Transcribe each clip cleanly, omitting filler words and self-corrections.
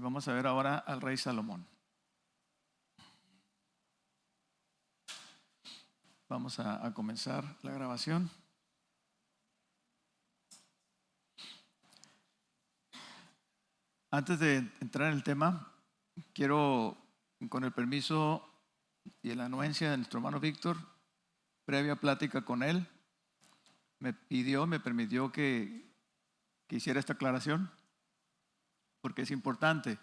vamos a ver ahora al rey Salomón. Vamos a comenzar la grabación. Antes de entrar en el tema, quiero, con el permiso y la anuencia de nuestro hermano Víctor, previa plática con él, me permitió que hiciera esta aclaración, porque es importante.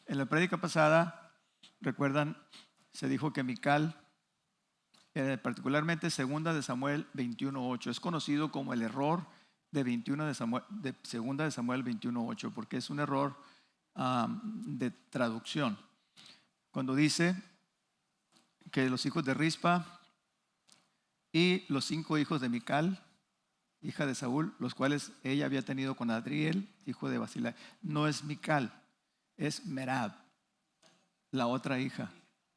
En la prédica pasada, recuerdan, se dijo que Mical, particularmente segunda de Samuel 21:8, es conocido como el error de segunda de Samuel 21:8, porque es un error de traducción. Cuando dice que los hijos de Rispa y los 5 hijos de Mical, hija de Saúl, los cuales ella había tenido con Adriel, hijo de Basilai. No es Mical, es Merab, la otra hija.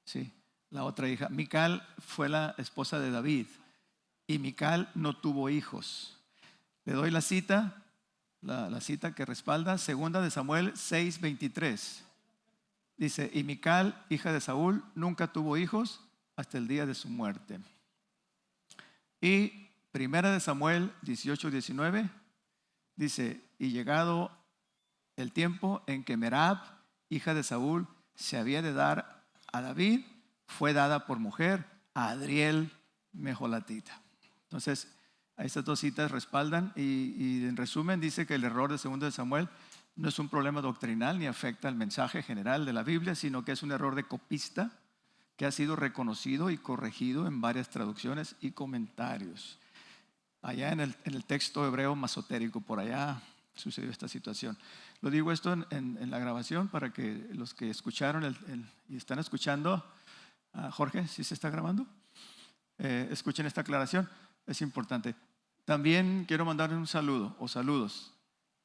Sí, la otra hija. Mical fue la esposa de David y Mical no tuvo hijos. Le doy la cita, la cita que respalda, segunda de Samuel 6:23. Dice, y Mical, hija de Saúl, nunca tuvo hijos hasta el día de su muerte. Y primera de Samuel 18:19 dice, y llegado el tiempo en que Merab, hija de Saúl, se había de dar a David, fue dada por mujer a Adriel Mejolatita. Entonces, estas dos citas respaldan y en resumen dice que el error de segunda de Samuel no es un problema doctrinal ni afecta al mensaje general de la Biblia, sino que es un error de copista que ha sido reconocido y corregido en varias traducciones y comentarios. Allá en el texto hebreo masotérico, por allá sucedió esta situación. Lo digo esto en la grabación para que los que escucharon y están escuchando, Jorge, ¿sí se está grabando? Escuchen esta aclaración, es importante. También quiero mandar un saludo o saludos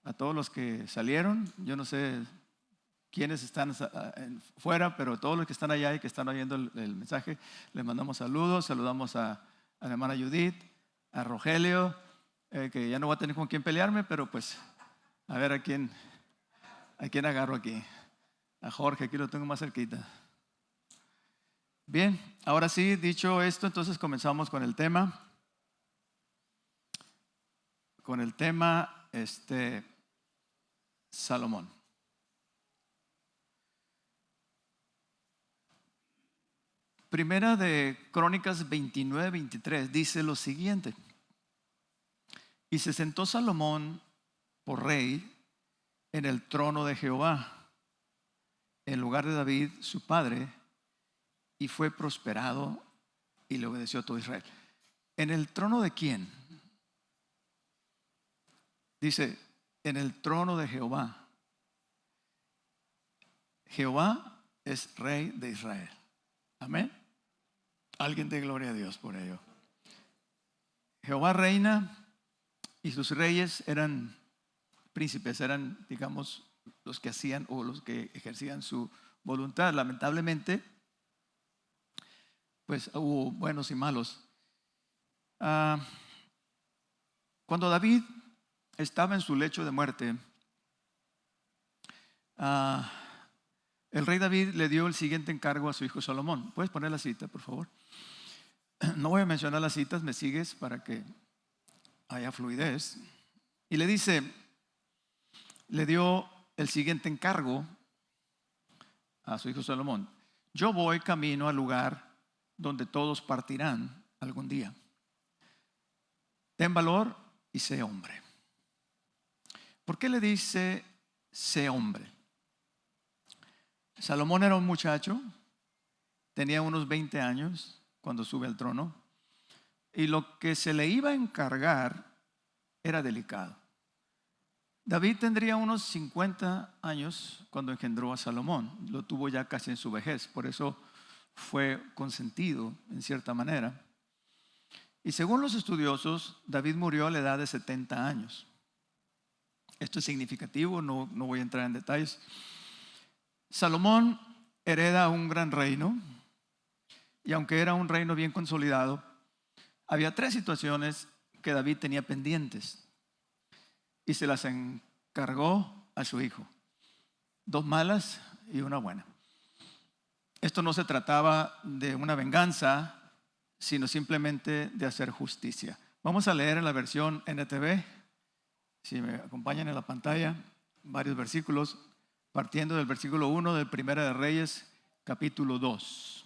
a todos los que salieron. Yo no sé quiénes están fuera, pero todos los que están allá y que están oyendo el mensaje, les mandamos saludos. Saludamos a la hermana Judith, a Rogelio, que ya no voy a tener con quién pelearme, pero pues a ver a quién agarro aquí. A Jorge, aquí lo tengo más cerquita. Bien, ahora sí, dicho esto, entonces comenzamos con el tema. Salomón. Primera de Crónicas 29:23 dice lo siguiente: y se sentó Salomón por rey en el trono de Jehová, en lugar de David su padre, y fue prosperado y le obedeció a todo Israel. ¿En el trono de quién? Dice, en el trono de Jehová. Jehová es rey de Israel. Amén. Alguien dé gloria a Dios por ello. Jehová reina y sus reyes eran príncipes, eran, digamos, los que hacían o los que ejercían su voluntad. Lamentablemente, pues hubo buenos y malos. Cuando David estaba en su lecho de muerte, el rey David le dio el siguiente encargo a su hijo Salomón. ¿Puedes poner la cita, por favor? No voy a mencionar las citas, me sigues para que haya fluidez. Y le dio el siguiente encargo a su hijo Salomón. Yo voy camino al lugar donde todos partirán algún día. Ten valor y sé hombre. ¿Por qué le dice sé hombre? Salomón era un muchacho, tenía unos 20 años cuando sube al trono, y lo que se le iba a encargar era delicado. David tendría unos 50 años cuando engendró a Salomón, lo tuvo ya casi en su vejez, por eso fue consentido en cierta manera. Y según los estudiosos, David murió a la edad de 70 años. Esto es significativo, no voy a entrar en detalles. Salomón hereda un gran reino, y aunque era un reino bien consolidado, había 3 situaciones que David tenía pendientes y se las encargó a su hijo. 2 malas y una buena. Esto no se trataba de una venganza, sino simplemente de hacer justicia. Vamos a leer en la versión NTV, si me acompañan en la pantalla, varios versículos, partiendo del versículo 1 del Primera de Reyes, capítulo 2.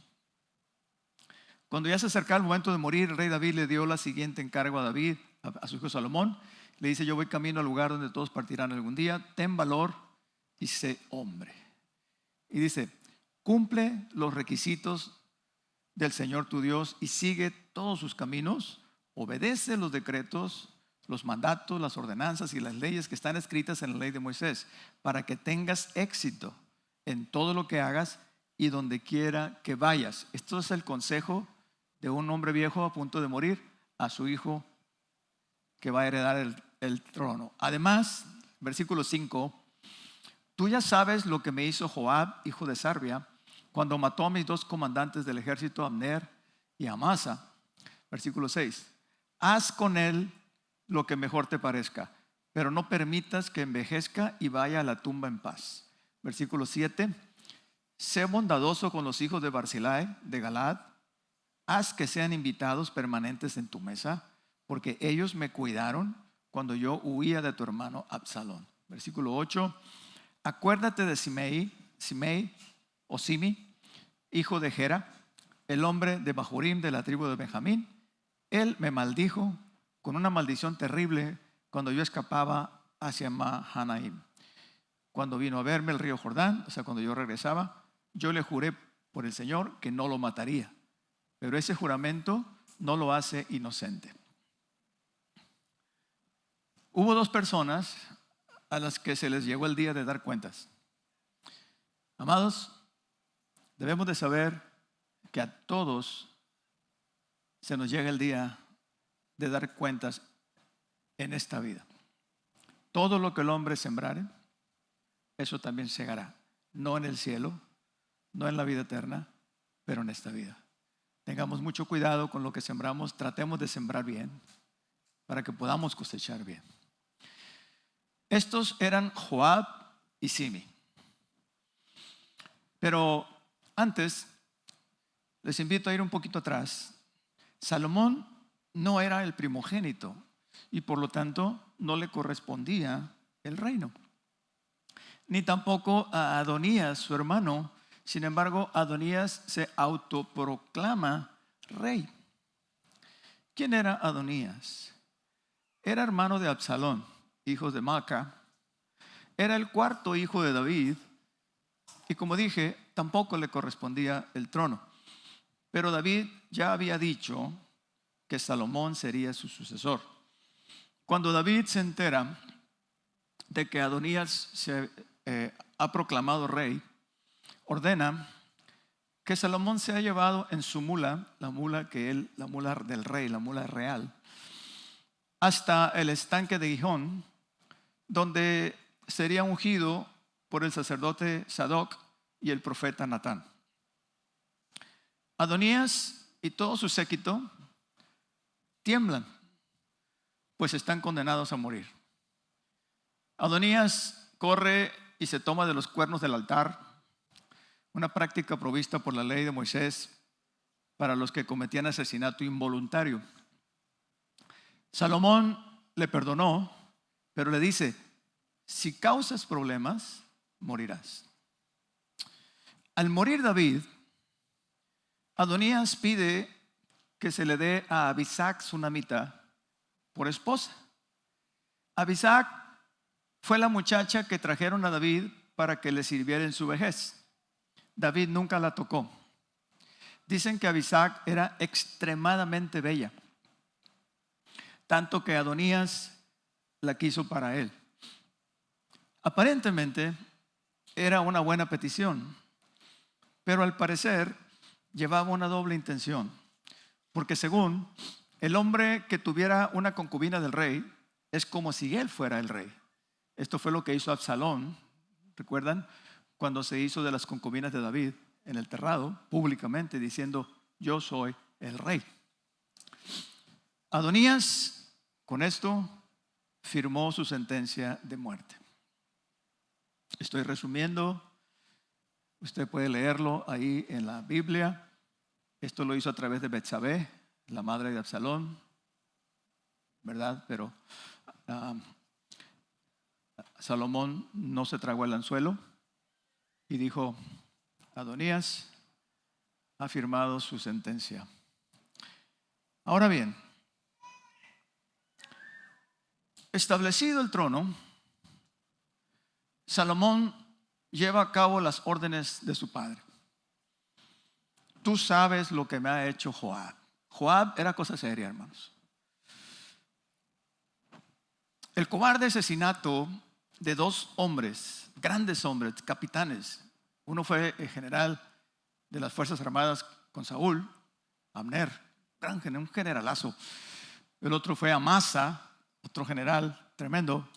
Cuando ya se acercaba el momento de morir, el rey David le dio la siguiente encargo a David, a su hijo Salomón. Le dice: yo voy camino al lugar donde todos partirán algún día. Ten valor y sé hombre. Y dice: cumple los requisitos del Señor tu Dios y sigue todos sus caminos. Obedece los decretos, los mandatos, las ordenanzas y las leyes que están escritas en la ley de Moisés, para que tengas éxito en todo lo que hagas y donde quiera que vayas. Esto es el consejo de un hombre viejo a punto de morir a su hijo que va a heredar el trono. Además, versículo 5: tú ya sabes lo que me hizo Joab, hijo de Sarvia, cuando mató a mis 2 comandantes del ejército, Abner y Amasa. Versículo 6: haz con él lo que mejor te parezca, pero no permitas que envejezca y vaya a la tumba en paz. Versículo 7: sé bondadoso con los hijos de Barzilai de Galaad, haz que sean invitados permanentes en tu mesa, porque ellos me cuidaron cuando yo huía de tu hermano Absalón. Versículo 8: acuérdate de Simei o Simi, hijo de Gera, el hombre de Bahurim de la tribu de Benjamín. Él me maldijo con una maldición terrible cuando yo escapaba hacia Mahanaim. Cuando vino a verme el río Jordán, o sea, cuando yo regresaba, yo le juré por el Señor que no lo mataría, pero ese juramento no lo hace inocente. Hubo 2 personas a las que se les llegó el día de dar cuentas. Amados, debemos de saber que a todos se nos llega el día de dar cuentas en esta vida. Todo lo que el hombre sembrare, eso también segará. No en el cielo, no en la vida eterna, pero en esta vida. Tengamos mucho cuidado con lo que sembramos. Tratemos de sembrar bien para que podamos cosechar bien. Estos eran Joab y Simi. Pero antes, les invito a ir un poquito atrás. Salomón no era el primogénito y por lo tanto no le correspondía el reino. Ni tampoco a Adonías, su hermano. Sin embargo, Adonías se autoproclama rey. ¿Quién era Adonías? Era hermano de Absalón, hijo de Maaca. Era el 4º hijo de David. Y como dije, tampoco le correspondía el trono. Pero David ya había dicho que Salomón sería su sucesor. Cuando David se entera de que Adonías se ha proclamado rey, ordena que Salomón se ha llevado en su mula, la mula del rey, la mula real, hasta el estanque de Gihón, donde sería ungido por el sacerdote Sadoc y el profeta Natán. Adonías y todo su séquito tiemblan, pues están condenados a morir. Adonías corre y se toma de los cuernos del altar, una práctica provista por la ley de Moisés para los que cometían asesinato involuntario. Salomón le perdonó, pero le dice: si causas problemas, morirás. Al morir David, Adonías pide que se le dé a Abisac sunamita por esposa. Abisac fue la muchacha que trajeron a David para que le sirviera en su vejez. David nunca la tocó. Dicen que Abisac era extremadamente bella, tanto que Adonías la quiso para él. Aparentemente era una buena petición, pero al parecer llevaba una doble intención, porque según el hombre que tuviera una concubina del rey es como si él fuera el rey. Esto fue lo que hizo Absalón, ¿recuerdan? Cuando se hizo de las concubinas de David en el terrado, públicamente diciendo: yo soy el rey. Adonías con esto firmó su sentencia de muerte. Estoy resumiendo. Usted puede leerlo ahí en la Biblia. Esto lo hizo a través de Betsabé, la madre de Absalón, ¿verdad? Pero Salomón no se tragó el anzuelo y dijo: Adonías ha firmado su sentencia. Ahora bien, establecido el trono, Salomón lleva a cabo las órdenes de su padre. Tú sabes lo que me ha hecho Joab. Joab era cosa seria, hermanos. El cobarde asesinato de dos hombres, grandes hombres, capitanes. Uno fue el general de las Fuerzas Armadas con Saúl, Abner, un generalazo. El otro fue Amasa, otro general tremendo,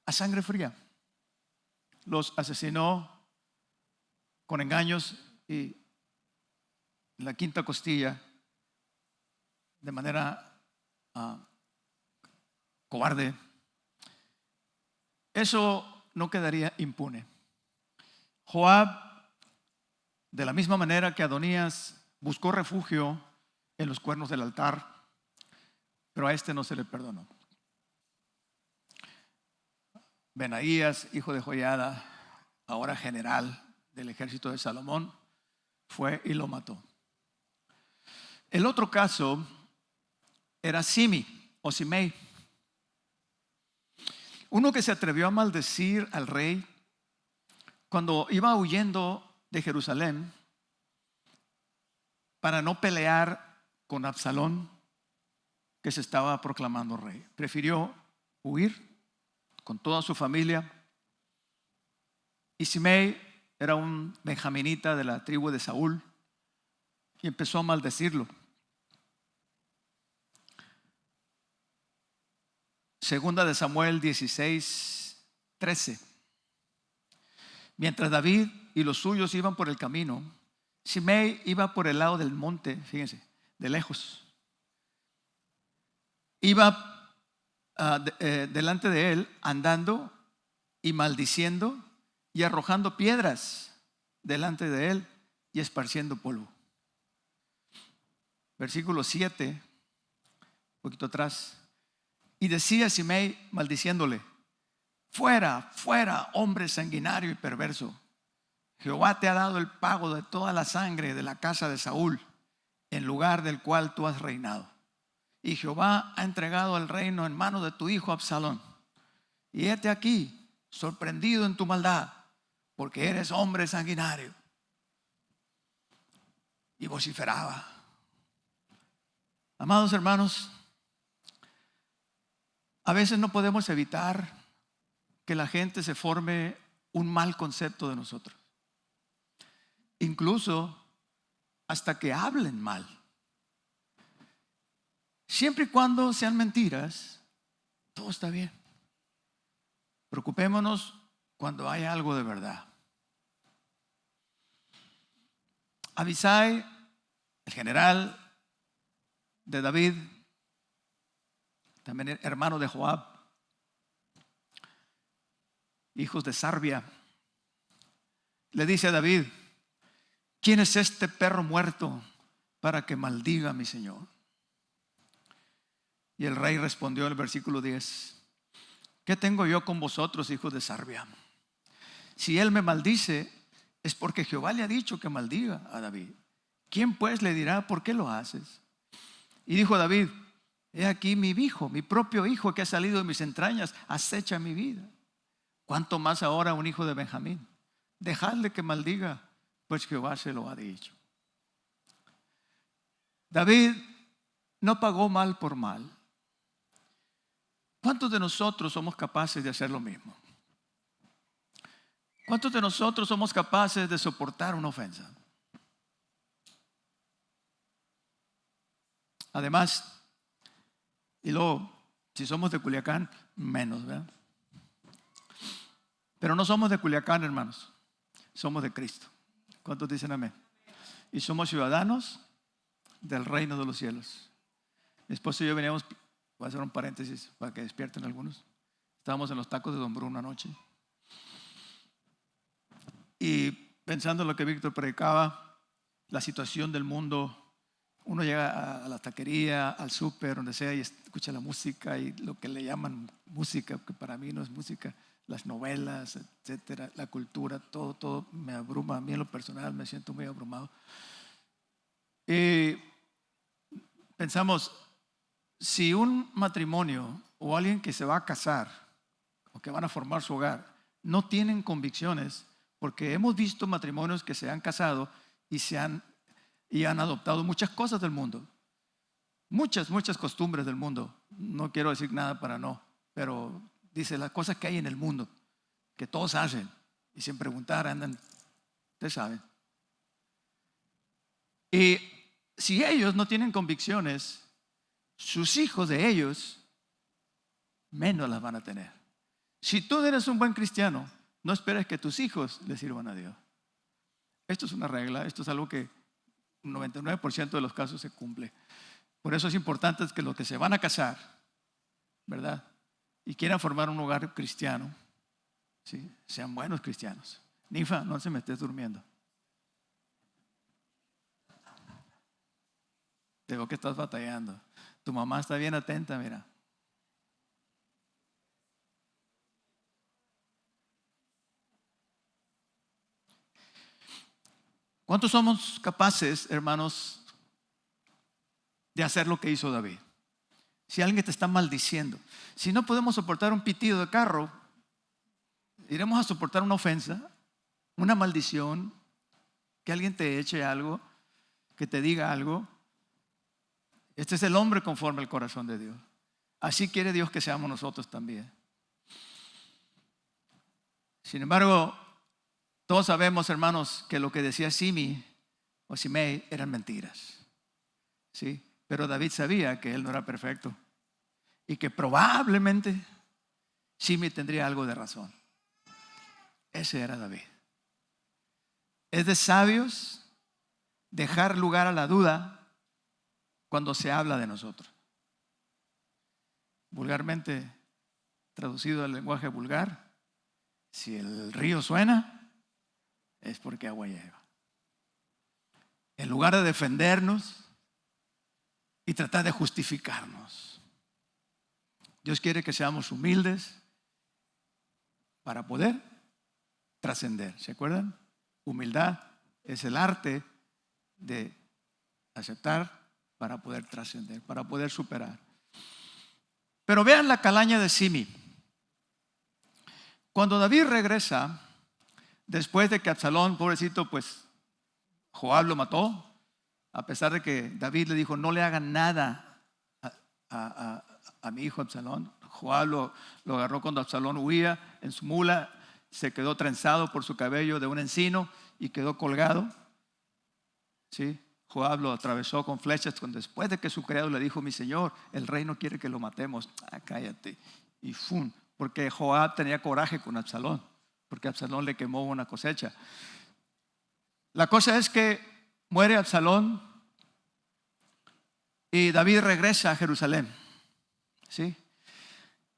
a sangre fría. Los asesinó con engaños y en la quinta costilla de manera cobarde. Eso no quedaría impune. Joab, de la misma manera que Adonías, buscó refugio en los cuernos del altar, pero a este no se le perdonó. Benaías, hijo de Joiada, ahora general del ejército de Salomón, fue y lo mató. El otro caso era Simei, uno que se atrevió a maldecir al rey cuando iba huyendo de Jerusalén para no pelear con Absalón, que se estaba proclamando rey. Prefirió huir con toda su familia. Y Simei era un benjaminita de la tribu de Saúl y empezó a maldecirlo. Segunda de Samuel 16:13. Mientras David y los suyos iban por el camino, Simei iba por el lado del monte, fíjense, de lejos. Iba delante de él andando y maldiciendo y arrojando piedras delante de él y esparciendo polvo. Versículo 7, un poquito atrás. Y decía Simei maldiciéndole: fuera, fuera, hombre sanguinario y perverso. Jehová te ha dado el pago de toda la sangre de la casa de Saúl, en lugar del cual tú has reinado. Y Jehová ha entregado el reino en manos de tu hijo Absalón. Y hete aquí, sorprendido en tu maldad, porque eres hombre sanguinario. Y vociferaba. Amados hermanos, a veces no podemos evitar que la gente se forme un mal concepto de nosotros. Incluso hasta que hablen mal. Siempre y cuando sean mentiras, todo está bien. Preocupémonos cuando hay algo de verdad. Abisai, el general de David, también hermano de Joab, hijos de Sarbia, le dice a David: ¿quién es este perro muerto para que maldiga a mi señor? Y el rey respondió en el versículo 10: ¿qué tengo yo con vosotros, hijos de Sarbia? Si él me maldice, es porque Jehová le ha dicho que maldiga a David. ¿Quién pues le dirá por qué lo haces? Y dijo David: he aquí mi hijo, mi propio hijo que ha salido de mis entrañas, acecha mi vida. ¿Cuánto más ahora un hijo de Benjamín? Dejadle que maldiga, pues Jehová se lo ha dicho. David no pagó mal por mal. ¿Cuántos de nosotros somos capaces de hacer lo mismo? ¿Cuántos de nosotros somos capaces de soportar una ofensa? Además, y luego, si somos de Culiacán, menos, ¿verdad? Pero no somos de Culiacán, hermanos. Somos de Cristo. ¿Cuántos dicen amén? Y somos ciudadanos del reino de los cielos. Mi esposo y yo veníamos, voy a hacer un paréntesis para que despierten algunos. Estábamos en los tacos de Don Bruno anoche. Y pensando en lo que Víctor predicaba, la situación del mundo, uno llega a la taquería, al súper, donde sea, y escucha la música y lo que le llaman música, que para mí no es música, las novelas, etcétera, la cultura, todo me abruma. A mí en lo personal me siento muy abrumado. Y pensamos, si un matrimonio o alguien que se va a casar o que van a formar su hogar no tienen convicciones, porque hemos visto matrimonios que se han casado y han adoptado muchas cosas del mundo, muchas costumbres del mundo. No quiero decir nada para no, pero dice las cosas que hay en el mundo, que todos hacen y sin preguntar andan, ustedes saben. Y si ellos no tienen convicciones, sus hijos de ellos menos las van a tener. Si tú eres un buen cristiano, no esperes que tus hijos le sirvan a Dios. Esto es una regla, esto es algo que un 99% de los casos se cumple. Por eso es importante que los que se van a casar, ¿verdad?, y quieran formar un hogar cristiano, ¿sí?, sean buenos cristianos. Nifa, no se me estés durmiendo. Te veo que estás batallando. Tu mamá está bien atenta, mira. ¿Cuántos somos capaces, hermanos, de hacer lo que hizo David? Si alguien te está maldiciendo, si no podemos soportar un pitido de carro, iremos a soportar una ofensa, una maldición, que alguien te eche algo, que te diga algo. Este es el hombre conforme al corazón de Dios. Así quiere Dios que seamos nosotros también. Sin embargo, todos sabemos, hermanos, que lo que decía Simei eran mentiras, ¿sí? Pero David sabía que él no era perfecto y que probablemente Simei tendría algo de razón. Ese era David. Es de sabios dejar lugar a la duda cuando se habla de nosotros. Vulgarmente traducido al lenguaje vulgar, si el río suena, es porque agua lleva. En lugar de defendernos y tratar de justificarnos, Dios quiere que seamos humildes para poder trascender. ¿Se acuerdan? Humildad es el arte de aceptar para poder trascender, para poder superar. Pero vean la calaña de Simei. Cuando David regresa, después de que Absalón, pobrecito, pues Joab lo mató, a pesar de que David le dijo, no le hagan nada a mi hijo Absalón. Joab lo agarró cuando Absalón huía en su mula, se quedó trenzado por su cabello de un encino y quedó colgado. ¿Sí? Joab lo atravesó con flechas después de que su criado le dijo, mi señor, el rey no quiere que lo matemos. Cállate. Y ¡fum! Porque Joab tenía coraje con Absalón, porque Absalón le quemó una cosecha. La cosa es que muere Absalón y David regresa a Jerusalén, ¿sí?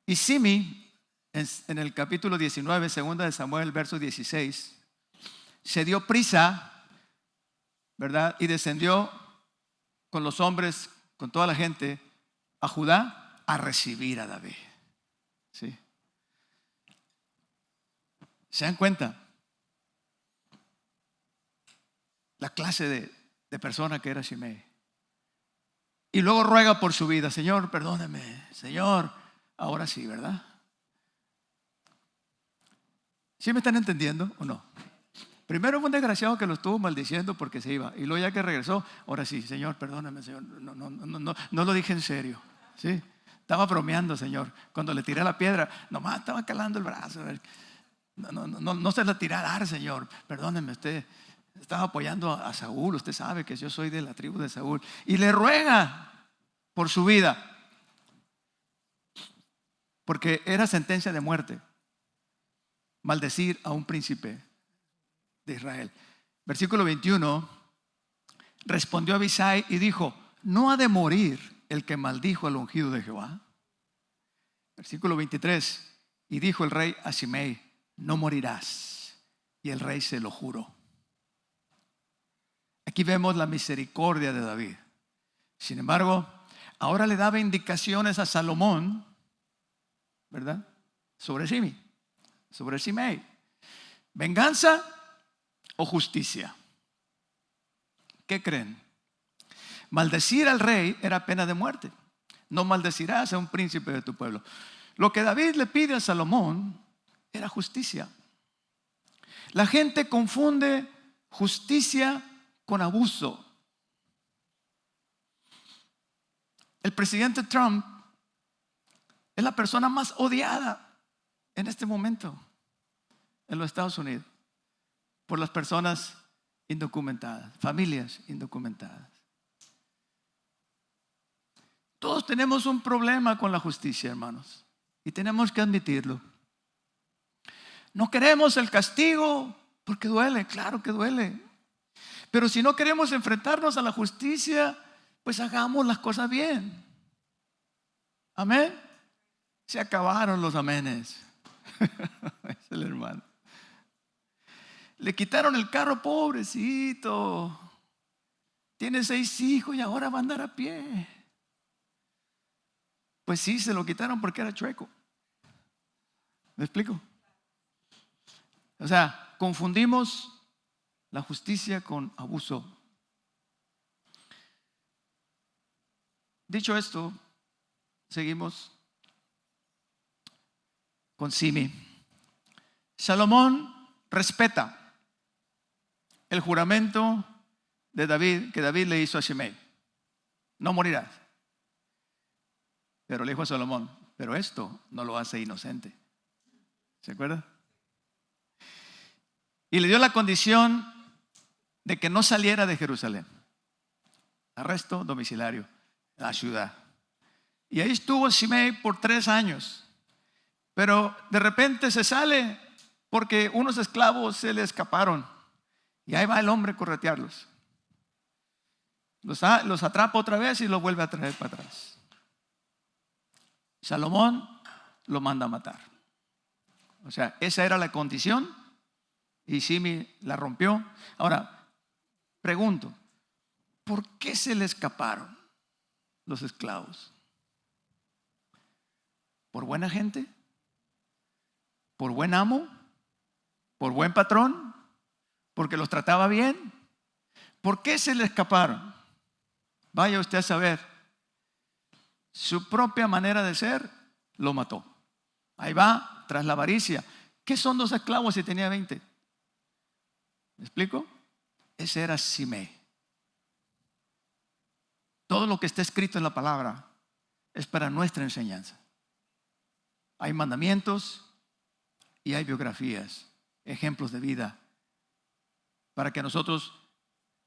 Y Simei, en el capítulo 19, segunda de Samuel, verso 16, se dio prisa, ¿verdad?, y descendió con los hombres, con toda la gente, a Judá a recibir a David, ¿sí? ¿Se dan cuenta? La clase de persona que era Simei. Y luego ruega por su vida, Señor, perdóneme, Señor, ahora sí, ¿verdad? ¿Sí me están entendiendo o no? Primero fue un desgraciado que lo estuvo maldiciendo porque se iba. Y luego ya que regresó, ahora sí, Señor, perdóname, Señor. No lo dije en serio, ¿sí? Estaba bromeando, Señor. Cuando le tiré la piedra, nomás estaba calando el brazo. No se la tiré a dar, Señor. Perdóneme, usted estaba apoyando a Saúl. Usted sabe que yo soy de la tribu de Saúl. Y le ruega por su vida, porque era sentencia de muerte maldecir a un príncipe de Israel. Versículo 21, respondió Abisai y dijo, ¿no ha de morir el que maldijo al ungido de Jehová? Versículo 23, y dijo el rey a Simei, no morirás. y el rey se lo juró. Aquí vemos la misericordia de David. Sin embargo, ahora le daba indicaciones a Salomón, ¿verdad? Sobre Simei. ¿Venganza o justicia? ¿Qué creen? Maldecir al rey era pena de muerte. No maldecirás a un príncipe de tu pueblo. Lo que David le pide a Salomón era justicia. La gente confunde justicia con abuso. El presidente Trump es la persona más odiada en este momento en los Estados Unidos por las personas indocumentadas, familias indocumentadas. Todos tenemos un problema con la justicia, hermanos, y tenemos que admitirlo. No queremos el castigo porque duele, claro que duele. Pero si no queremos enfrentarnos a la justicia, pues hagamos las cosas bien. Amén. Se acabaron los amenes. Es el hermano. Le quitaron el carro, pobrecito. Tiene 6 hijos y ahora va a andar a pie. Pues sí, se lo quitaron porque era chueco. ¿Me explico? O sea, confundimos la justicia con abuso. Dicho esto, seguimos con Simi. Salomón respeta el juramento de David, que David le hizo a Shimei. No morirás. Pero le dijo a Salomón, pero esto no lo hace inocente. ¿Se acuerda? Y le dio la condición de que no saliera de Jerusalén. Arresto domiciliario en la ciudad. Y ahí estuvo Shimei por 3 años. Pero de repente se sale porque unos esclavos se le escaparon. Y ahí va el hombre a corretearlos. Los atrapa otra vez y los vuelve a traer para atrás. Salomón lo manda a matar. O sea, esa era la condición y Shimei la rompió. Ahora, pregunto, ¿por qué se le escaparon los esclavos? ¿Por buena gente? ¿Por buen amo? ¿Por buen patrón? ¿Porque los trataba bien? ¿Por qué se le escaparon? Vaya usted a saber. Su propia manera de ser lo mató. Ahí va, tras la avaricia. ¿Qué son 2 esclavos si tenía 20? ¿Me explico? Ese era Shimei. Todo lo que está escrito en la palabra es para nuestra enseñanza. Hay mandamientos y hay biografías, ejemplos de vida, para que nosotros,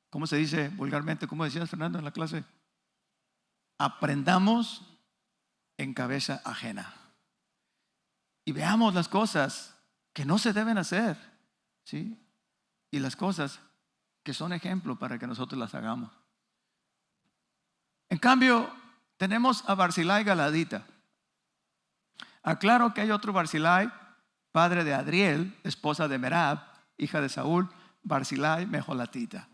¿cómo se dice vulgarmente? ¿Cómo decías, Fernando, en la clase? Aprendamos en cabeza ajena. Y veamos las cosas que no se deben hacer, ¿sí? Y las cosas que son ejemplo para que nosotros las hagamos. En cambio, tenemos a Barzillai Galadita. Aclaro que hay otro Barzillai, padre de Adriel, esposa de Merab, hija de Saúl, Barzillai Mejolatita.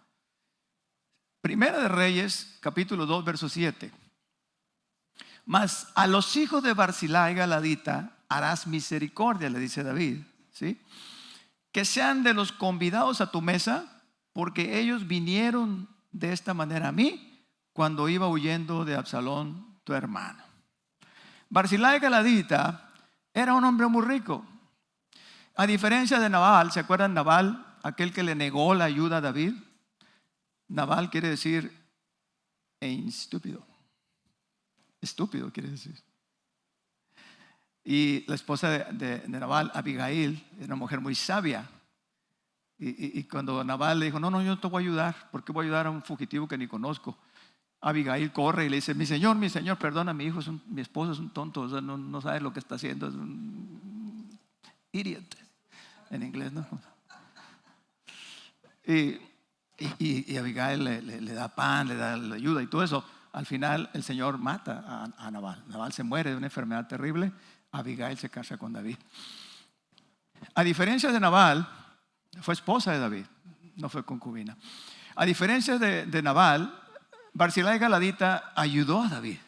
Primera de Reyes, capítulo 2, verso 7. Mas a los hijos de Barzillai Galadita harás misericordia, le dice David, ¿sí? Que sean de los convidados a tu mesa, porque ellos vinieron de esta manera a mí cuando iba huyendo de Absalón, tu hermano. Barzillai Galadita era un hombre muy rico. A diferencia de Nabal, ¿se acuerdan Nabal? Aquel que le negó la ayuda a David. Nabal quiere decir estúpido. Estúpido quiere decir. Y la esposa de Nabal, Abigail, era una mujer muy sabia. Y cuando Nabal le dijo, no, yo no te voy a ayudar. ¿Por qué voy a ayudar a un fugitivo que ni conozco? Abigail corre y le dice, mi señor, perdona, mi esposo es un tonto, o sea, no sabe lo que está haciendo, es un idiot, en inglés, ¿no? Y Abigail le da pan, le da la ayuda y todo eso. Al final el Señor mata a Nabal. Nabal se muere de una enfermedad terrible. Abigail se casa con David. A diferencia de Nabal, Fue esposa de David, no fue concubina. A diferencia de Nabal, Barzillai Galadita ayudó a David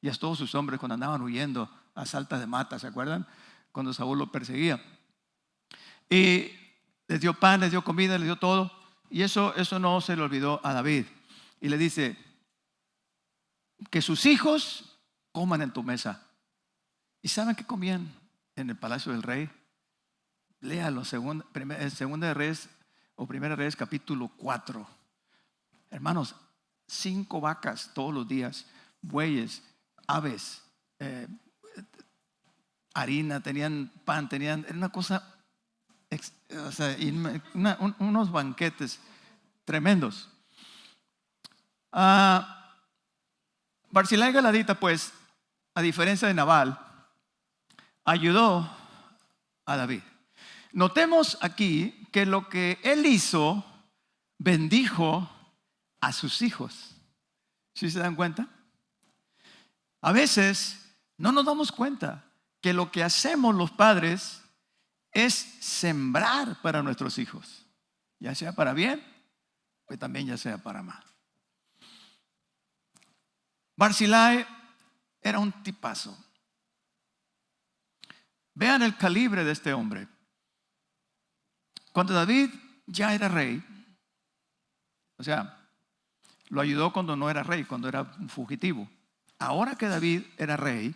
y a todos sus hombres cuando andaban huyendo a saltas de mata, ¿se acuerdan? Cuando Saúl lo perseguía. Y les dio pan, les dio comida, les dio todo. Y eso no se le olvidó a David. Y le dice, que sus hijos coman en tu mesa. ¿Y saben qué comían en el palacio del rey? Léalo, segunda de Reyes o Primera de Reyes capítulo 4. Hermanos, 5 vacas todos los días, bueyes, aves, harina, tenían pan, era una cosa, o sea, unos banquetes tremendos. Barzillai Galadita, pues, a diferencia de Nabal, ayudó a David. Notemos aquí que lo que él hizo, bendijo a sus hijos. ¿Sí se dan cuenta? A veces no nos damos cuenta que lo que hacemos los padres es sembrar para nuestros hijos, ya sea para bien, pues también ya sea para mal. Barzillai era un tipazo. Vean el calibre de este hombre. Cuando David ya era rey, o sea, lo ayudó cuando no era rey, cuando era un fugitivo. Ahora que David era rey,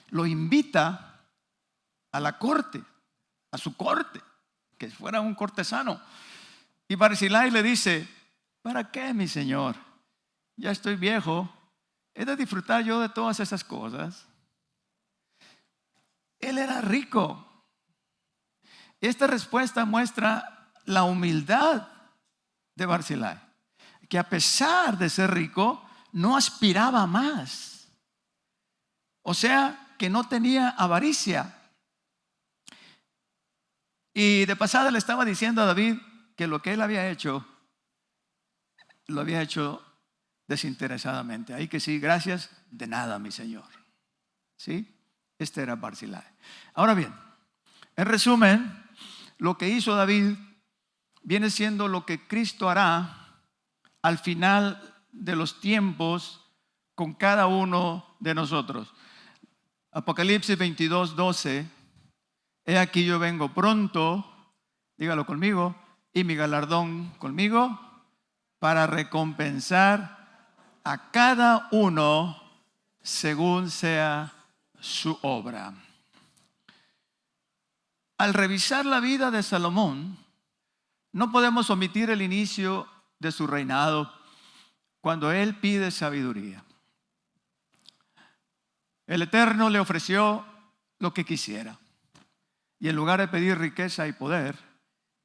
lo invita a la corte, a su corte, que fuera un cortesano. Y Barzillai le dice, ¿para qué, mi señor? Ya estoy viejo, ¿he de disfrutar yo de todas esas cosas? Él era rico. Esta respuesta muestra la humildad de Barzillai, que a pesar de ser rico, no aspiraba a más. O sea, que no tenía avaricia. Y de pasada le estaba diciendo a David que lo que él había hecho, lo había hecho desinteresadamente. Ahí que sí, gracias, de nada, mi señor. ¿Sí? Este era Barzillai. Ahora bien, en resumen, lo que hizo David viene siendo lo que Cristo hará al final de los tiempos con cada uno de nosotros. Apocalipsis 22:12. He aquí yo vengo pronto, dígalo conmigo, y mi galardón conmigo para recompensar a cada uno según sea su obra. Al revisar la vida de Salomón, no podemos omitir el inicio de su reinado cuando él pide sabiduría. El Eterno le ofreció lo que quisiera y en lugar de pedir riqueza y poder,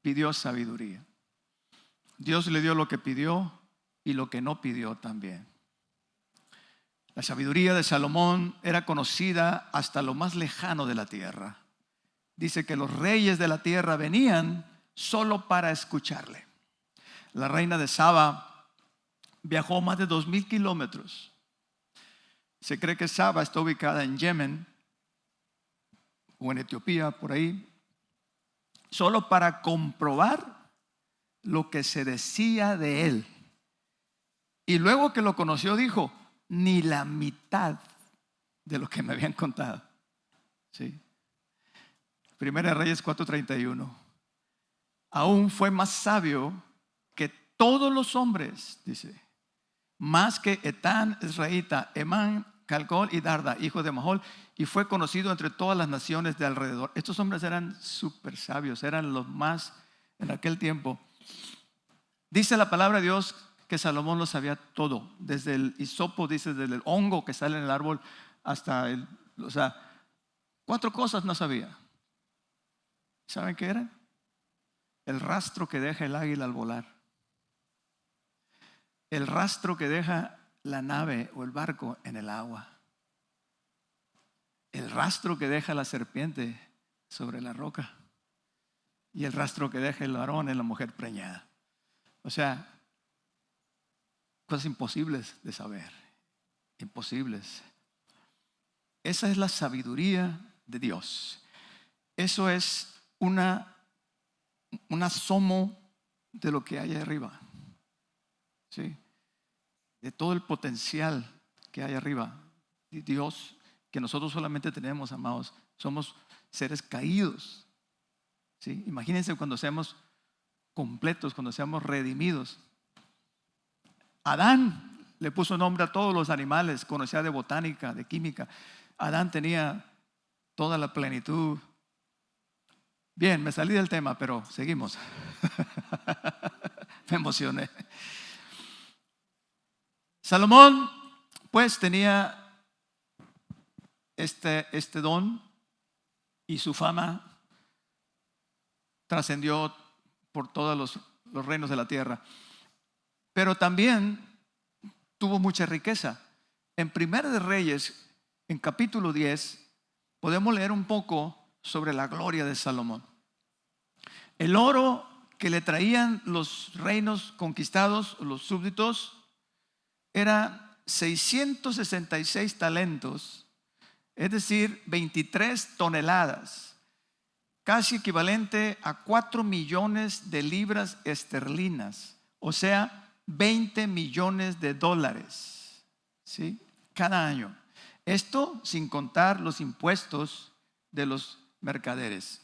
pidió sabiduría. Dios le dio lo que pidió y lo que no pidió también. La sabiduría de Salomón era conocida hasta lo más lejano de la tierra. Dice que los reyes de la tierra venían solo para escucharle. La reina de Saba viajó más de 2,000 kilómetros. Se cree que Saba está ubicada en Yemen o en Etiopía, por ahí, solo para comprobar lo que se decía de él. Y luego que lo conoció dijo, ni la mitad de lo que me habían contado. ¿Sí? Primera de Reyes 4:31. Aún fue más sabio que todos los hombres, dice, más que Etán, Israelita, Emán, Calcol y Darda, hijo de Mahol, y fue conocido entre todas las naciones de alrededor. Estos hombres eran súper sabios, eran los más en aquel tiempo. Dice la palabra de Dios que Salomón lo sabía todo, desde el hisopo, dice, desde el hongo que sale en el árbol hasta o sea, 4 cosas no sabía. ¿Saben qué eran? El rastro que deja el águila al volar, el rastro que deja la nave o el barco en el agua, el rastro que deja la serpiente sobre la roca y el rastro que deja el varón en la mujer preñada. O sea, cosas imposibles de saber, imposibles. Esa es la sabiduría de Dios. Eso es una un asomo de lo que hay arriba, ¿sí? De todo el potencial que hay arriba. Y Dios, que nosotros solamente tenemos, amados, somos seres caídos, ¿sí? Imagínense cuando seamos completos, cuando seamos redimidos. Adán le puso nombre a todos los animales, conocía de botánica, de química. Adán tenía toda la plenitud. Bien, me salí del tema, pero seguimos. Me emocioné. Salomón, pues, tenía este don, y su fama trascendió por todos los reinos de la tierra. Pero también tuvo mucha riqueza. En Primera de Reyes, en capítulo 10, podemos leer un poco sobre la gloria de Salomón. El oro que le traían los reinos conquistados, los súbditos, era 666 talentos, es decir, 23 toneladas, casi equivalente a 4 millones de libras esterlinas, o sea, 20 millones de dólares, ¿sí? Cada año. Esto sin contar los impuestos de los mercaderes.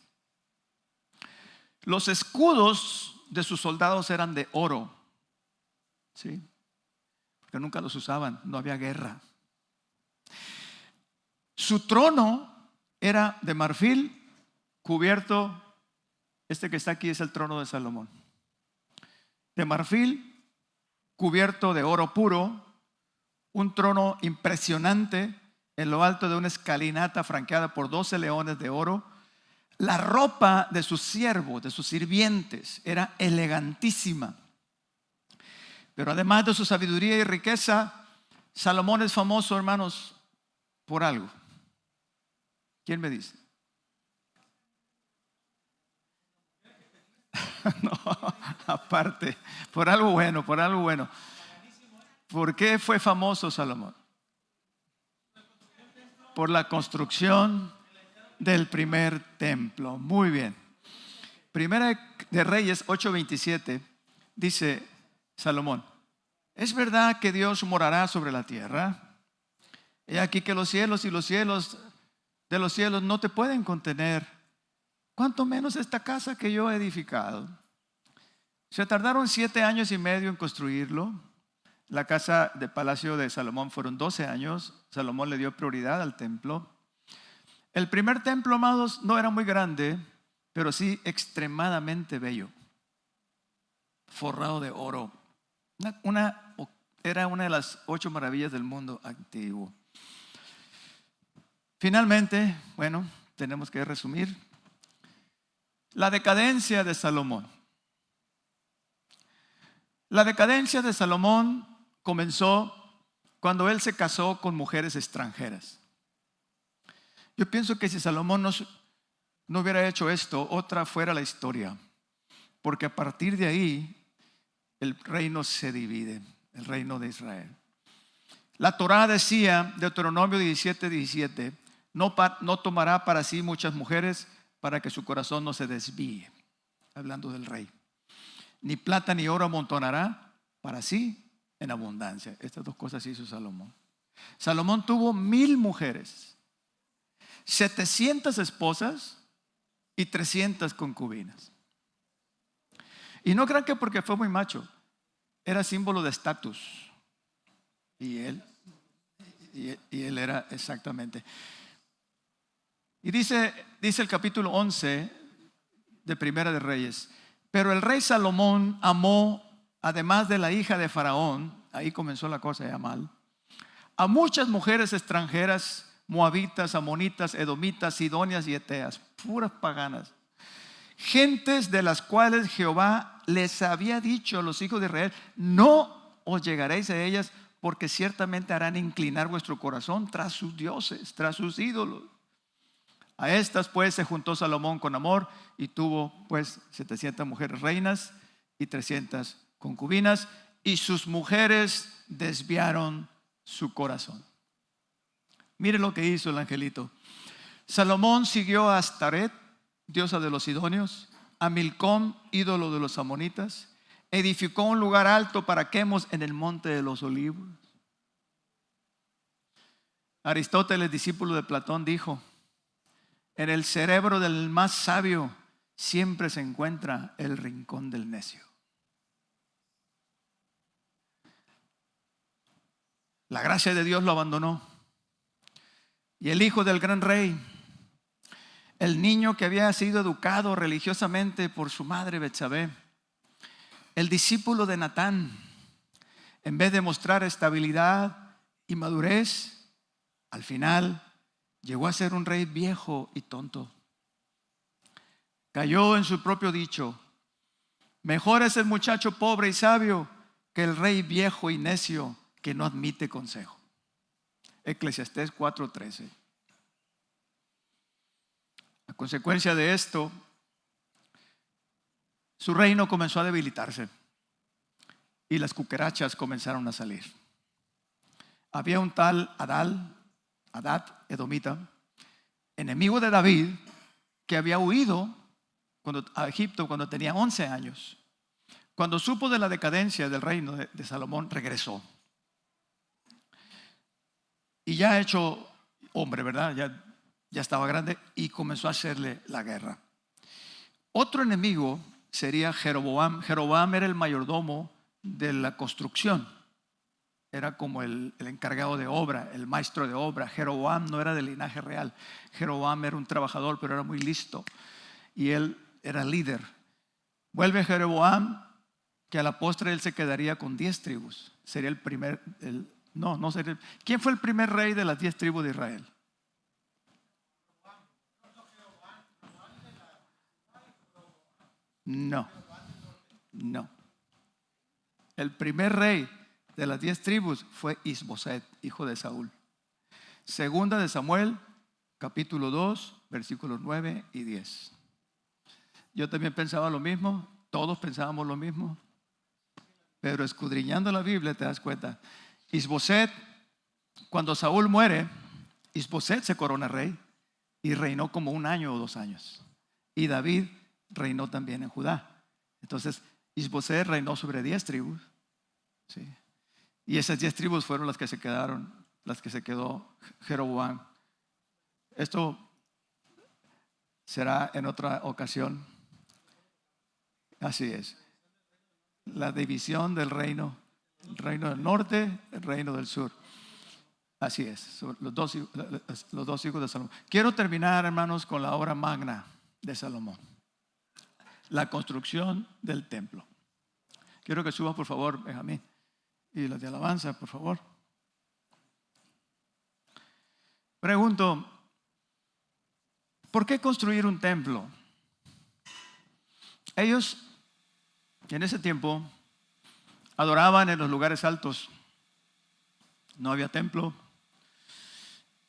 Los escudos de sus soldados eran de oro, ¿sí? Porque nunca los usaban, no había guerra. Su trono era de marfil cubierto. Este que está aquí es el trono de Salomón. De marfil cubierto de oro puro, un trono impresionante en lo alto de una escalinata franqueada por 12 leones de oro. La ropa de sus siervos, de sus sirvientes, era elegantísima. Pero además de su sabiduría y riqueza, Salomón es famoso, hermanos, por algo. ¿Quién me dice? No, aparte, por algo bueno, por algo bueno. ¿Por qué fue famoso Salomón? Por la construcción del primer templo. Muy bien. Primera de Reyes 8:27 dice Salomón: ¿es verdad que Dios morará sobre la tierra? He aquí que los cielos y los cielos de los cielos no te pueden contener, cuanto menos esta casa que yo he edificado. Se tardaron 7 años y medio en construirlo. La casa de palacio de Salomón fueron 12 años. Salomón le dio prioridad al templo. El primer templo, amados, no era muy grande, pero sí extremadamente bello, forrado de oro. Era una de las 8 maravillas del mundo antiguo. Finalmente, bueno, tenemos que resumir la decadencia de Salomón. La decadencia de Salomón comenzó cuando él se casó con mujeres extranjeras. Yo pienso que si Salomón no hubiera hecho esto, otra fuera la historia, porque a partir de ahí el reino se divide, el reino de Israel. La Torá decía, Deuteronomio 17:17, no tomará para sí muchas mujeres para que su corazón no se desvíe, hablando del rey. Ni plata ni oro amontonará para sí en abundancia. Estas dos cosas hizo Salomón. Salomón tuvo 1000 mujeres, 700 esposas y 300 concubinas. Y no crean que porque fue muy macho, era símbolo de estatus. Y él era exactamente. Y dice el capítulo 11 de Primera de Reyes: pero el rey Salomón amó, además de la hija de Faraón, ahí comenzó la cosa ya mal, a muchas mujeres extranjeras, moabitas, amonitas, edomitas, sidonias y eteas, puras paganas, gentes de las cuales Jehová les había dicho a los hijos de Israel: no os llegaréis a ellas, porque ciertamente harán inclinar vuestro corazón tras sus dioses, tras sus ídolos. A estas pues se juntó Salomón con amor y tuvo pues 700 mujeres reinas y 300 concubinas, y sus mujeres desviaron su corazón. Mire lo que hizo el angelito. Salomón siguió a Astaret, diosa de los sidonios, a Milcom, ídolo de los amonitas. Edificó un lugar alto para Quemos en el monte de los olivos. Aristóteles, discípulo de Platón, dijo: en el cerebro del más sabio siempre se encuentra el rincón del necio. La gracia de Dios lo abandonó. Y el hijo del gran rey, el niño que había sido educado religiosamente por su madre Betsabé, el discípulo de Natán, en vez de mostrar estabilidad y madurez, al final llegó a ser un rey viejo y tonto. Cayó en su propio dicho: mejor es el muchacho pobre y sabio que el rey viejo y necio que no admite consejo. Eclesiastés 4:13. A consecuencia de esto, su reino comenzó a debilitarse y las cucarachas comenzaron a salir. Había un tal Hadad edomita, enemigo de David, que había huido a Egipto cuando tenía 11 años. Cuando supo de la decadencia del reino de Salomón, regresó. Y ya hecho hombre, ¿verdad? Ya estaba grande y comenzó a hacerle la guerra. Otro enemigo sería Jeroboam. Jeroboam era el mayordomo de la construcción. Era como el encargado de obra, el maestro de obra. Jeroboam no era del linaje real. Jeroboam era un trabajador, pero era muy listo. Y él era líder. Vuelve Jeroboam, que a la postre él se quedaría con 10 tribus. Sería el primer... No sería. ¿Quién fue el primer rey de las 10 tribus de Israel? No. El primer rey de las 10 tribus fue Isboset, hijo de Saúl. Segunda de Samuel, capítulo 2, versículos 9 y 10. Yo también pensaba lo mismo, todos pensábamos lo mismo, pero escudriñando la Biblia te das cuenta. Isboset, cuando Saúl muere, Isboset se corona rey y reinó como 1 año o 2 años. Y David reinó también en Judá. Entonces Isboset reinó sobre 10 tribus, ¿sí? Y esas 10 tribus fueron las que se quedaron, las que se quedó Jeroboam. Esto será en otra ocasión. Así es. La división del reino, el reino del norte, el reino del sur. Así es, los dos hijos de Salomón. Quiero terminar, hermanos, con la obra magna de Salomón: la construcción del templo. Quiero que suba, por favor, Benjamín, y los de alabanza, por favor. Pregunto: ¿por qué construir un templo? Ellos en ese tiempo adoraban en los lugares altos. No había templo.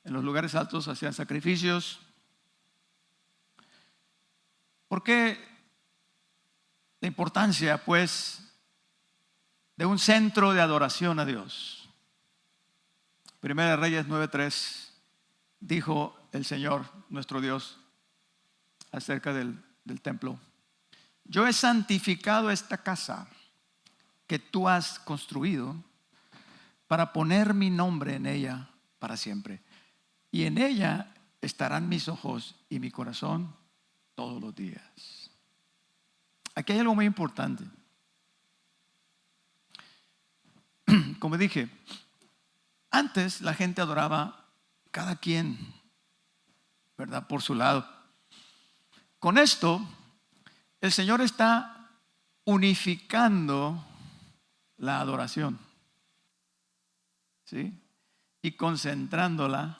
En los lugares altos hacían sacrificios. ¿Por qué la importancia, pues, de un centro de adoración a Dios? Primera de Reyes 9:3 dijo el Señor, nuestro Dios, acerca del templo: yo he santificado esta casa que tú has construido para poner mi nombre en ella para siempre. Y en ella estarán mis ojos y mi corazón todos los días. Aquí hay algo muy importante. Como dije, antes la gente adoraba cada quien, ¿verdad?, por su lado. Con esto, el Señor está unificando la adoración, ¿sí?, y concentrándola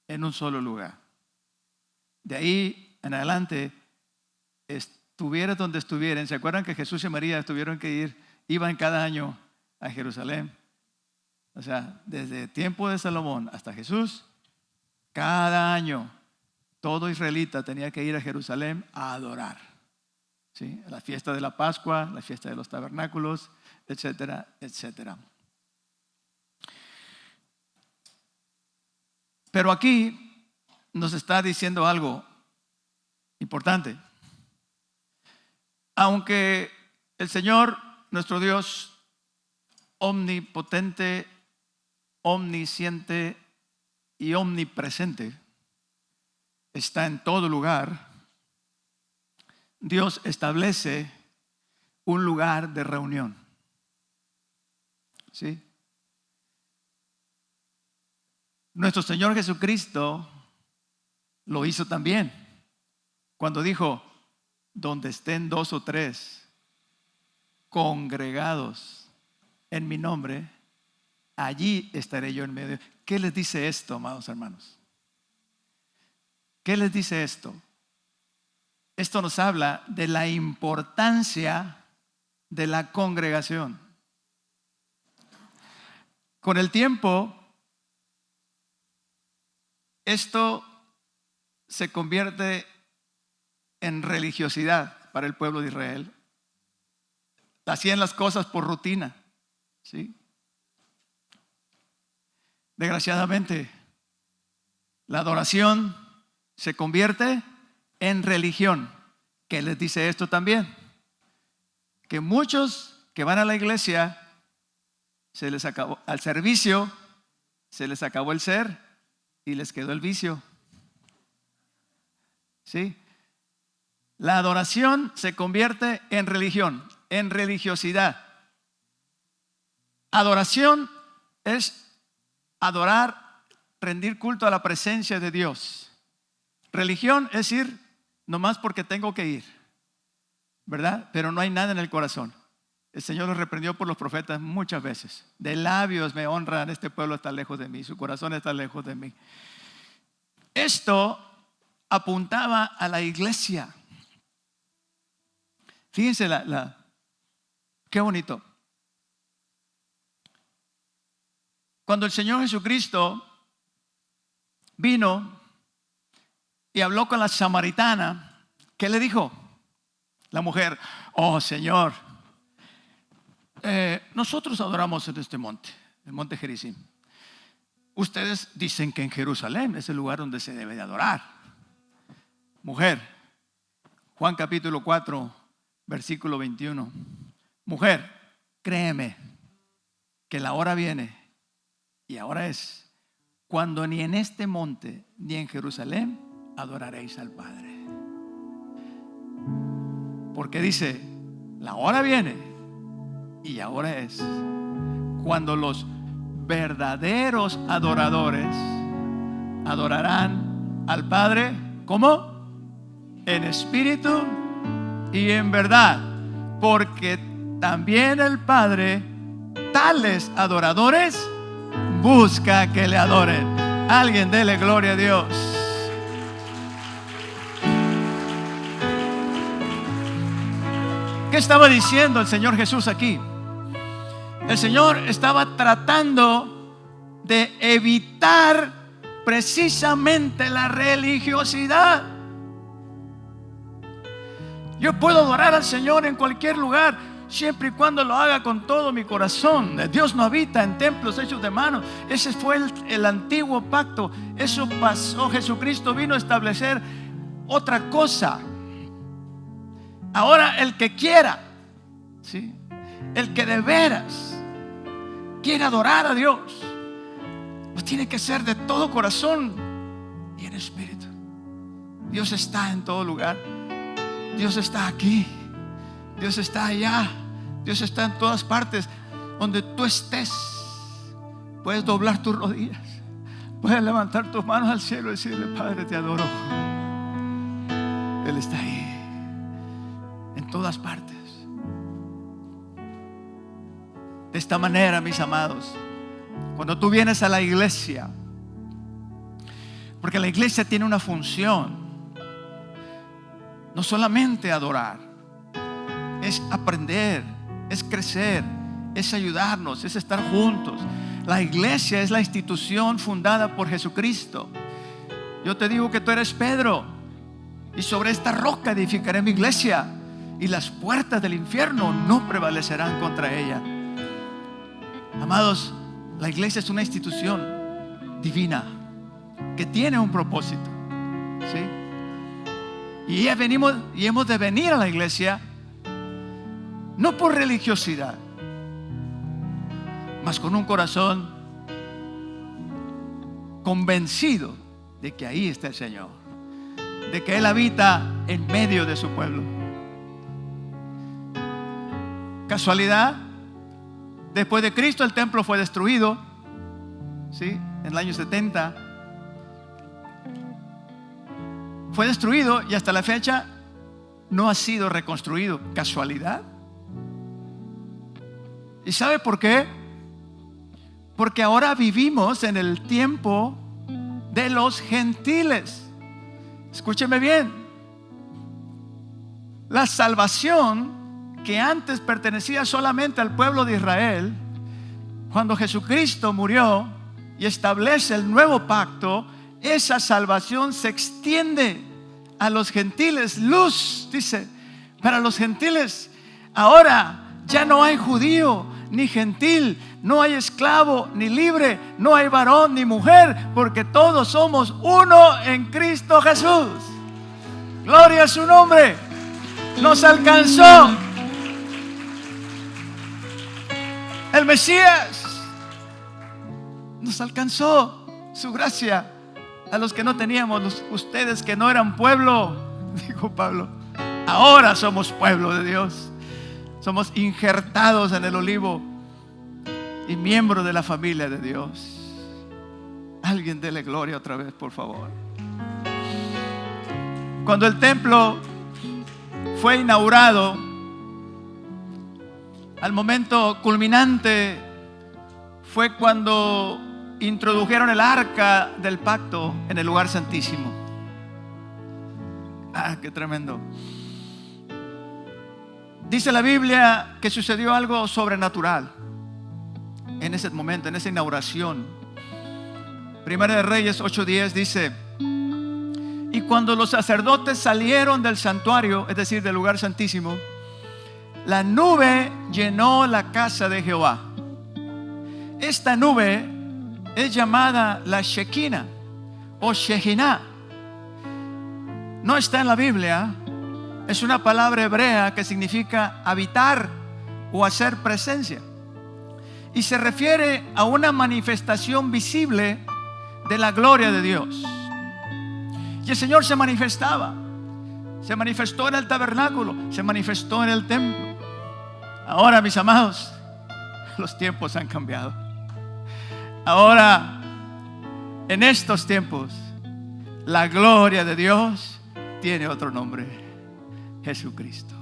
en un solo lugar. De ahí en adelante, estuviera donde estuvieran. ¿Se acuerdan que Jesús y María iban cada año a Jerusalén? O sea, desde el tiempo de Salomón hasta Jesús, cada año todo israelita tenía que ir a Jerusalén a adorar, ¿sí? La fiesta de la Pascua, la fiesta de los tabernáculos, etcétera, etcétera. Pero aquí nos está diciendo algo importante. Aunque el Señor, nuestro Dios, omnipotente, omnisciente y omnipresente, está en todo lugar, Dios establece un lugar de reunión. ¿Sí? Nuestro Señor Jesucristo lo hizo también cuando dijo: donde estén 2 o 3 congregados en mi nombre, allí estaré yo en medio. ¿Qué les dice esto, amados hermanos? ¿Qué les dice esto? Esto nos habla de la importancia de la congregación. Con el tiempo, esto se convierte en religiosidad para el pueblo de Israel. Hacían las cosas por rutina, ¿sí? Desgraciadamente, la adoración se convierte en religión. ¿Qué les dice esto también? Que muchos que van a la iglesia, se les acabó al servicio, se les acabó el ser y les quedó el vicio. ¿Sí? La adoración se convierte en religión, en religiosidad. Adoración es adorar, rendir culto a la presencia de Dios. Religión es ir nomás porque tengo que ir, ¿verdad? Pero no hay nada en el corazón. El Señor los reprendió por los profetas muchas veces. De labios me honran, este pueblo está lejos de mí, su corazón está lejos de mí. Esto apuntaba a la iglesia. Fíjense qué bonito. Cuando el Señor Jesucristo vino y habló con la samaritana, ¿qué le dijo? La mujer: oh Señor, nosotros adoramos en este monte, el monte Gerizim. Ustedes dicen que en Jerusalén es el lugar donde se debe de adorar. Mujer, Juan capítulo 4, versículo 21. Mujer, créeme que la hora viene, y ahora es, cuando ni en este monte ni en Jerusalén adoraréis al Padre. Porque dice, la hora viene y ahora es, cuando los verdaderos adoradores adorarán al Padre, ¿cómo? En espíritu y en verdad, porque también el Padre tales adoradores busca que le adoren. Alguien dele gloria a Dios. ¿Qué estaba diciendo el Señor Jesús aquí? El Señor estaba tratando de evitar precisamente la religiosidad. Yo puedo adorar al Señor en cualquier lugar, siempre y cuando lo haga con todo mi corazón. Dios no habita en templos hechos de manos. Ese fue el antiguo pacto. Eso pasó. Jesucristo vino a establecer otra cosa. Ahora el que quiera, ¿sí?, el que de veras quiere adorar a Dios, pues tiene que ser de todo corazón y en espíritu. Dios está en todo lugar. Dios está aquí, Dios está allá, Dios está en todas partes. Donde tú estés, puedes doblar tus rodillas, puedes levantar tus manos al cielo y decirle: Padre, te adoro. Él está ahí, en todas partes. De esta manera, mis amados, cuando tú vienes a la iglesia, porque la iglesia tiene una función, no solamente adorar, es aprender, es crecer, es ayudarnos, es estar juntos. La iglesia es la institución fundada por Jesucristo. Yo te digo que tú eres Pedro, y sobre esta roca edificaré mi iglesia, y las puertas del infierno no prevalecerán contra ella. Amados, la iglesia es una institución divina que tiene un propósito, ¿sí? Y hemos de venir a la iglesia no por religiosidad, mas con un corazón convencido de que ahí está el Señor, de que Él habita en medio de su pueblo. ¿Casualidad? Después de Cristo el templo fue destruido, ¿sí? En el año 70 fue destruido y hasta la fecha no ha sido reconstruido. ¿Casualidad? ¿Y sabe por qué? Porque ahora vivimos en el tiempo de los gentiles. Escúcheme bien. La salvación que antes pertenecía solamente al pueblo de Israel, cuando Jesucristo murió y establece el nuevo pacto, esa salvación se extiende a los gentiles. Luz, dice, para los gentiles. Ahora ya no hay judío ni gentil, no hay esclavo ni libre, no hay varón ni mujer, porque todos somos uno en Cristo Jesús. Gloria a su nombre. Nos alcanzó el Mesías, nos alcanzó su gracia a los que no teníamos, ustedes que no eran pueblo, dijo Pablo, ahora somos pueblo de Dios. Somos injertados en el olivo y miembros de la familia de Dios. Alguien dele gloria otra vez, por favor. Cuando el templo fue inaugurado, al momento culminante fue cuando introdujeron el arca del pacto en el lugar santísimo. Ah, qué tremendo. Dice la Biblia que sucedió algo sobrenatural en ese momento, en esa inauguración. Primera de Reyes 8:10 dice: y cuando los sacerdotes salieron del santuario, es decir, del lugar santísimo, la nube llenó la casa de Jehová. Esta nube es llamada la Shekinah o Shekinah. No está en la Biblia. Es una palabra hebrea que significa habitar o hacer presencia. Y se refiere a una manifestación visible de la gloria de Dios. Y el Señor se manifestaba. Se manifestó en el tabernáculo, se manifestó en el templo. Ahora, mis amados, los tiempos han cambiado. Ahora, en estos tiempos, la gloria de Dios tiene otro nombre: Jesucristo.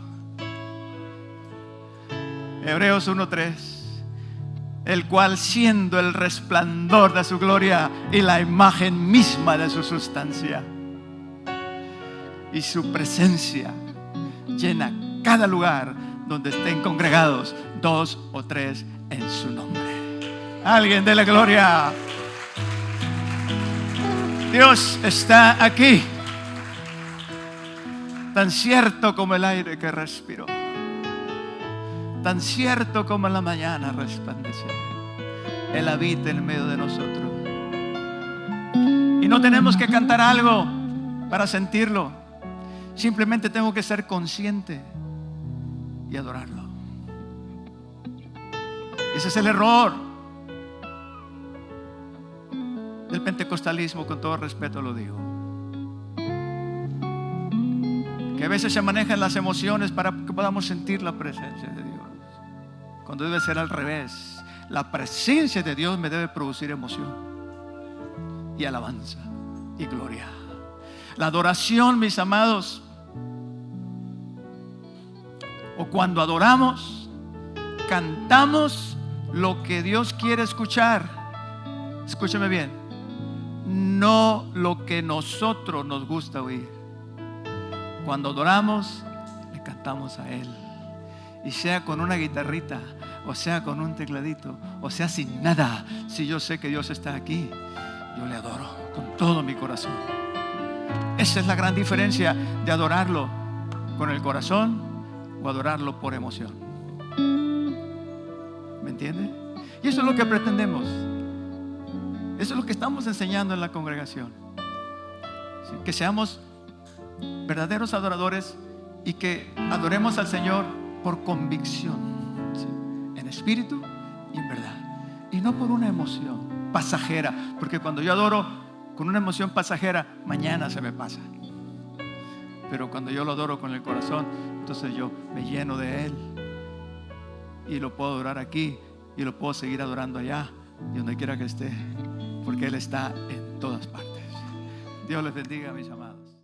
Hebreos 1:3: el cual, siendo el resplandor de su gloria y la imagen misma de su sustancia, y su presencia llena cada lugar donde estén congregados 2 o 3 en su nombre. Alguien dele gloria. Dios está aquí, tan cierto como el aire que respiro, tan cierto como en la mañana resplandece. Él habita en medio de nosotros. Y no tenemos que cantar algo para sentirlo. Simplemente tengo que ser consciente y adorarlo. Ese es el error del pentecostalismo, con todo respeto lo digo, que a veces se manejan las emociones para que podamos sentir la presencia de Dios, cuando debe ser al revés. La presencia de Dios me debe producir emoción y alabanza y gloria. La adoración, mis amados, o cuando adoramos, cantamos lo que Dios quiere escuchar. Escúcheme bien, no lo que nosotros nos gusta oír. Cuando adoramos, le cantamos a Él, y sea con una guitarrita, o sea con un tecladito, o sea sin nada. Si yo sé que Dios está aquí, yo le adoro con todo mi corazón. Esa es la gran diferencia de adorarlo con el corazón o adorarlo por emoción. ¿Me entiende? Y eso es lo que pretendemos. Eso es lo que estamos enseñando en la congregación. ¿Sí? Que seamos verdaderos adoradores y que adoremos al Señor por convicción, ¿sí? En espíritu y en verdad, y no por una emoción pasajera, porque cuando yo adoro con una emoción pasajera, mañana se me pasa. Pero cuando yo lo adoro con el corazón, entonces yo me lleno de Él y lo puedo adorar aquí y lo puedo seguir adorando allá y donde quiera que esté, porque Él está en todas partes. Dios les bendiga, mis amados.